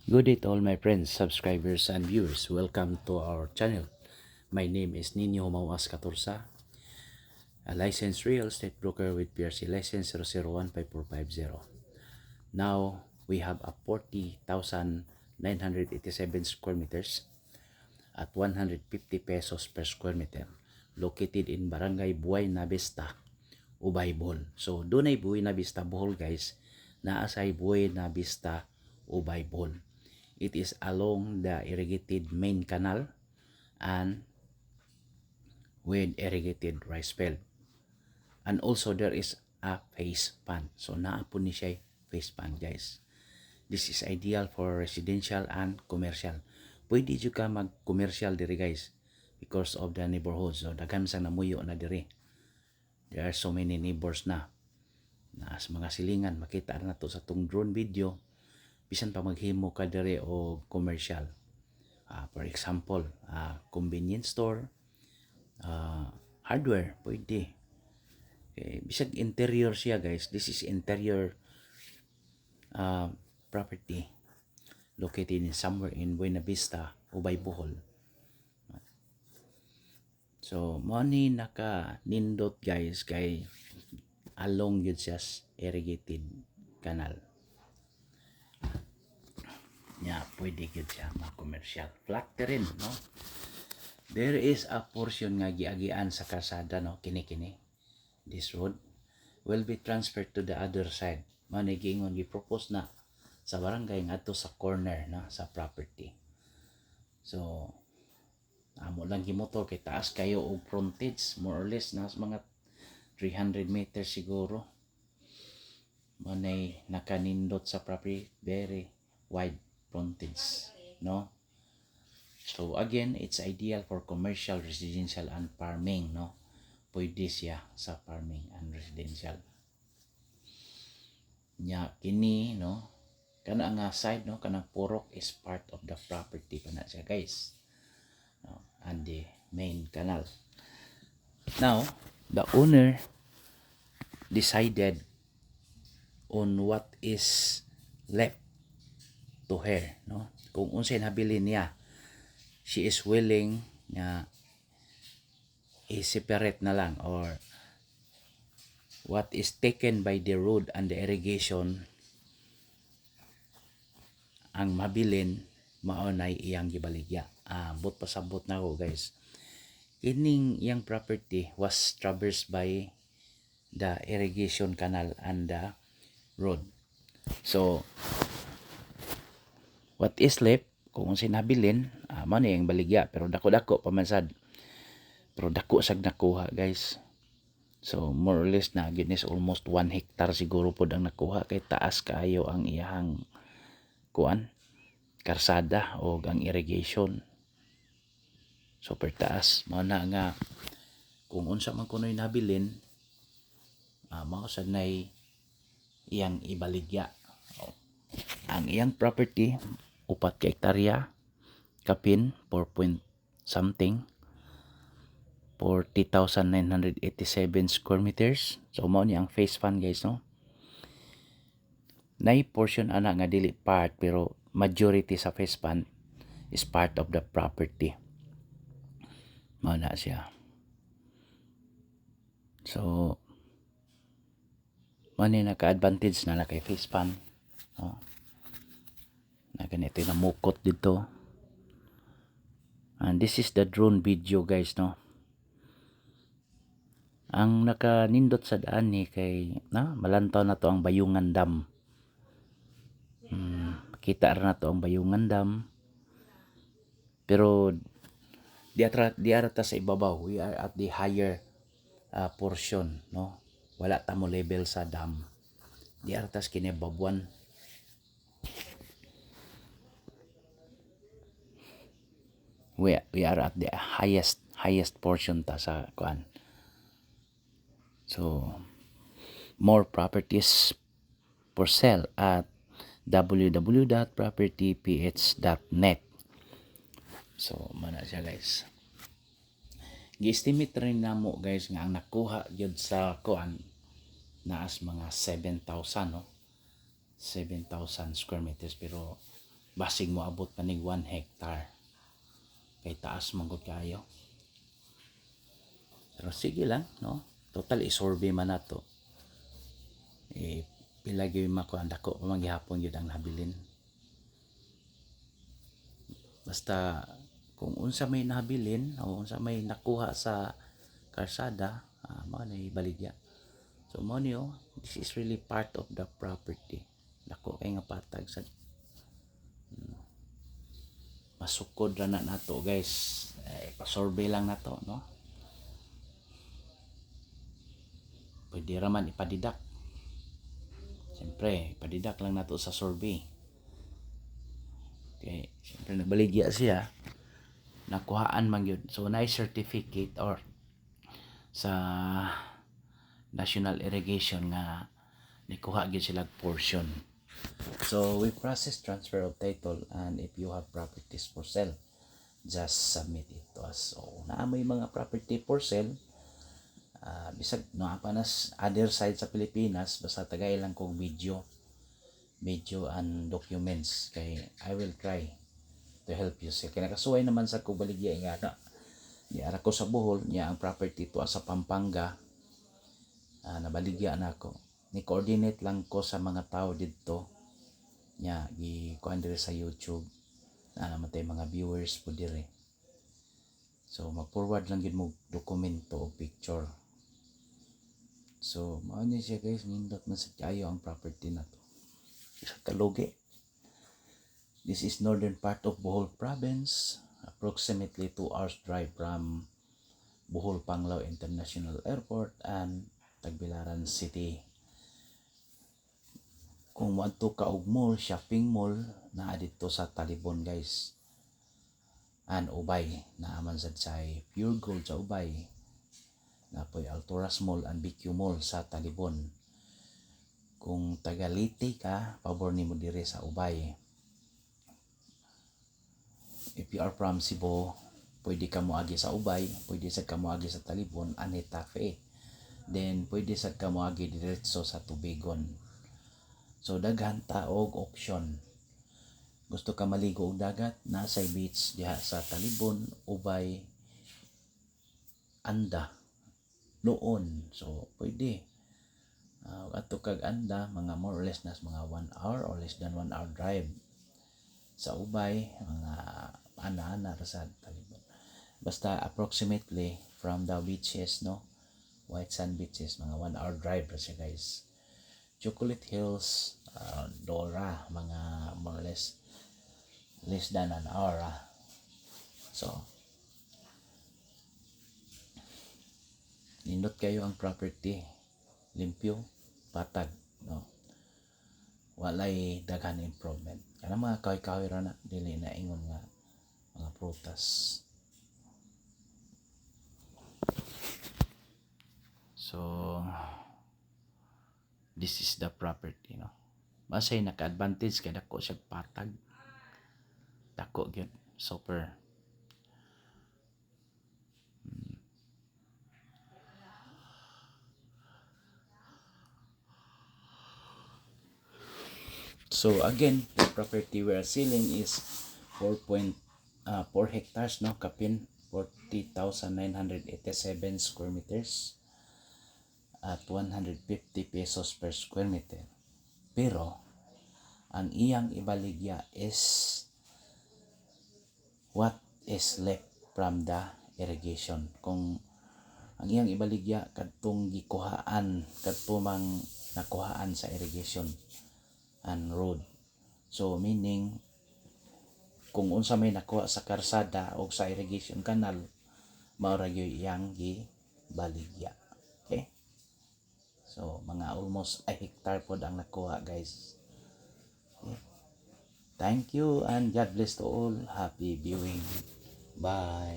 Good day to all my friends, subscribers, and viewers. Welcome to our channel. My name is Nino Mauas Catorsa, a licensed real estate broker with PRC license 0015450. Now, we have a 40,987 square meters at 150 pesos per square meter located in Barangay Buena Vista, Ubay, Bohol. So, doon ay Buena Vista, Bohol guys. Naasay Buena Vista, Ubay, Bohol. It is along the irrigated main canal and with irrigated rice field. And also there is a face pan. So naapon ni siya face pan guys. This is ideal for residential and commercial. Pwede jud ka mag-commercial diri guys because of the neighborhood. So daghan sang namuyo na diri. There are so many neighbors na. Sa mga silingan makita na to sa tong drone video. Bisan pa maghimo ka diri o commercial. For example, convenience store, hardware, pwede. Okay. Bisag interior siya guys. This is interior property located in somewhere in Buena Vista, Ubay, Bohol. So, mo ni naka nindot guys kay along yun siya irrigated canal. Pwede yun siya mag-commercial. Flat rin, no? There is a portion nga giagian sa kalsada, no? Kini-kini. This road will be transferred to the other side. Manigingon gi-propose na sa barangay ngadto sa corner na sa property. So, amo lang gimotor kay taas kayo og frontage, more or less na mga 300 meters siguro. Manay nakanindot sa property, very wide frontage, no? So again, it's ideal for commercial, residential, and farming, no? Pwede siya sa farming and residential. Kini, no? Kana nga side, no? Kanang purok is part of the property pa na siya, guys. No? And the main canal. Now, the owner decided on what is left to her, no? Kung unsay nabilin niya, she is willing na i-separate na lang, or what is taken by the road and the irrigation ang mabilin maunay iyang gibaligya. But pasabot na ko guys, ining iyang property was traversed by the irrigation canal and the road. So what is left, kung sinabilin, mo na yung baligya, pero dako-dako pamansad, pero dako sag nakuha guys. So more or less na ginis almost 1 hectare siguro pod ang nakuha, kay taas kaayo ang iyang kuan karsada o ang irrigation, super taas. Mao na nga kung unsa man kunoy nabilin, mao sad nay iyang ibaligya. Ang iyang property 4 ka hektarya, kapin 4 point something, 40,987 square meters. So mao ni ang face fan guys, no? Nay portion ana nga dili part, pero majority sa face fan is part of the property. Mao na siya. So mao ni naka-advantage na kay face fan, no? Na ganito na mukot dito. And this is the drone video guys, no? Ang nakanindot sa daan ni kay malantaw na to ang Bayungan Dam. Kita na to ang Bayungan Dam. Pero di ata sa ibabaw. We are at the higher portion, no? Wala ta mo level sa dam. Di ata sa kinibabuan. We are at the highest portion ta sa kuan. So more properties for sale at www.propertyph.net. So mana siya guys. Gi-estimate rin namo guys nga ang nakuha gyud sa kuan naas mga 7,000, no? 7,000 square meters, pero basig mo abot pa ning 1 hectare kay taas man gud kayo. Pero sige lang, no? Total isurvey man nato. Pila gyud makuha dako pa man gihapon gyud ang nabilin. Basta kung unsa may nabilin o unsa may nakuha sa karsada, mao na ibaligya. So mao niyo, this is really part of the property. Dako kay nga patag sa masukod ra na nato guys. Pa-survey lang nato, no? Pwede ra man ipadidak. Siyempre, ipadidak lang nato sa survey. Okay, siyempre nabaligya siya. Nakuhaan man yun. So, na-certificate or sa National Irrigation nga nikuha gyud sila portion. So, we process transfer of title, and if you have properties for sale, just submit it to us. So, may mga property for sale, bisag no apanas other side sa Pilipinas, basta tagay lang kong video and documents kay I will try to help you. So, kaya nakasuway naman sa kubaligya nga na di ara ko sa Bohol niya ang property to sa Pampanga. Nabaligya na ako, ni coordinate lang ko sa mga tao dito nya gi-kuan dire sa YouTube na naman tay mga viewers po dire. So mag-forward lang gid mo dokumento o picture. So mao ni siya guys, nindot na sa kayo ang property na to. Sa Talugi. This is northern part of Bohol province, approximately 2 hours drive from Bohol Panglao International Airport and Tagbilaran City. Kung moadto ka og mall, shopping mall, naa dito sa Talibon guys. And Ubay, naaman sad sa Pure Gold sa Ubay. Napoy Alturas Mall and BQ Mall sa Talibon. Kung taga Leyte ka, pabor nimo dire sa Ubay. If you are from Cebu, pwede ka moagi sa Ubay, pwede sad ka moagi sa Talibon, Anetafe. Then pwede sad ka moagi diretso sa Tubigon. So daghan ta og option. Gusto ka maligo og dagat, nasa beach diha sa Talibon, Ubay, Anda, Loon. So pwede. Ato kag Anda, mga more or less nas mga 1 hour or less than 1 hour drive. Sa Ubay, mga ana-ana sa Talibon. Basta approximately from the beaches, no? White Sand beaches, mga 1 hour drive ra siya guys. Chocolate Hills, Dora, mga more or less than an hour. So, nindot kayo ang property, limpyo, patag, no? Walay daghan improvement. Kana mga kahoy-kahoy ra na, dili na ingon nga mga prutas. So, this is the property, no? Masay naka-advantage kay dako siya patag. Dako gyud, super. So again, the property we are selling is 4 hectares, no? Kapin 40,987 square meters at 150 pesos per square meter. Pero ang iyang ibaligya is what is left from the irrigation. Kung ang iyang ibaligya kadtong gikuhaan, kadtumang nakuhaan sa irrigation and road. So meaning kung unsa may nakuha sa karsada o sa irrigation canal, mao ra gyud iyang gibaligya. Okay? So mga almost a hectare pod ang nakuha guys. Okay? Thank you and God bless to all. Happy viewing. Bye.